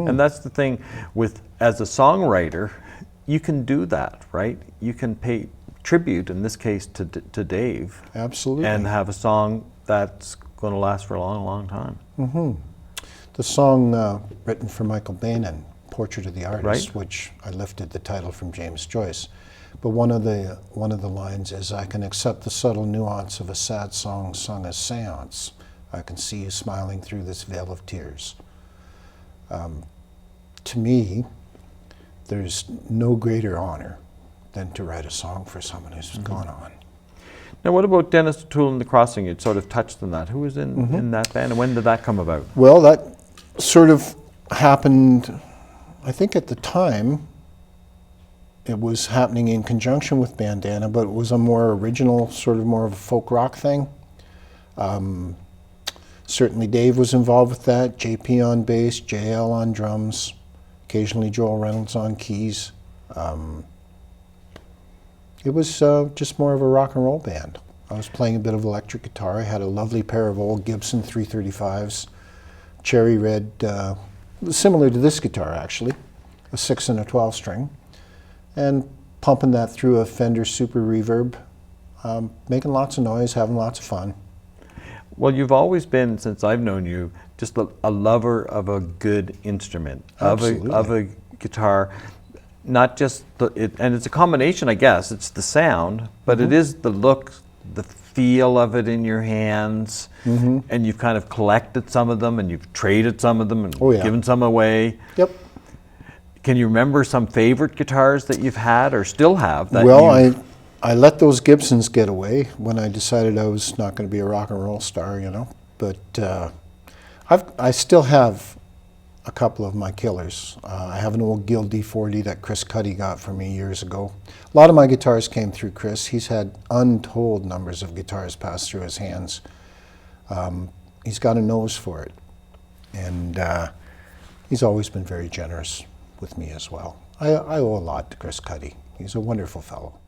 And that's the thing with, as a songwriter, you can do that, right? You can pay tribute, in this case, to Dave. Absolutely. And have a song that's going to last for a long, long time. The song written for Michael Bainan, Portrait of the Artist, Right. which I lifted the title from James Joyce. But one of the lines is, I can accept the subtle nuance of a sad song sung as seance. I can see you smiling through this veil of tears. To me, there's no greater honor than to write a song for someone who's gone on. Now, what about Dennis O'Toole and the Crossing? You'd sort of touched on that. Who was in that band, and when did that come about? Well, that sort of happened, I think at the time, it was happening in conjunction with Bandana, but it was a more original, sort of more of a folk rock thing. Certainly Dave was involved with that, JP on bass, JL on drums, occasionally Joel Reynolds on keys. It was just more of a rock and roll band. I was playing a bit of electric guitar. I had a lovely pair of old Gibson 335s, cherry red, similar to this guitar actually, a 6 and a 12 string, and pumping that through a Fender Super Reverb, making lots of noise, having lots of fun. Well, you've always been, since I've known you, just a lover of a good instrument, of a guitar. Not just and it's a combination, I guess. It's the sound, but it is the look, the feel of it in your hands, and you've kind of collected some of them, and you've traded some of them, and given some away. Yep. Can you remember some favorite guitars that you've had or still have? That I let those Gibsons get away when I decided I was not going to be a rock and roll star, you know. But I still have a couple of my killers. I have an old Guild D40 that Chris Cuddy got for me years ago. A lot of my guitars came through Chris. He's had untold numbers of guitars pass through his hands. He's got a nose for it. And he's always been very generous with me as well. I owe a lot to Chris Cuddy. He's a wonderful fellow.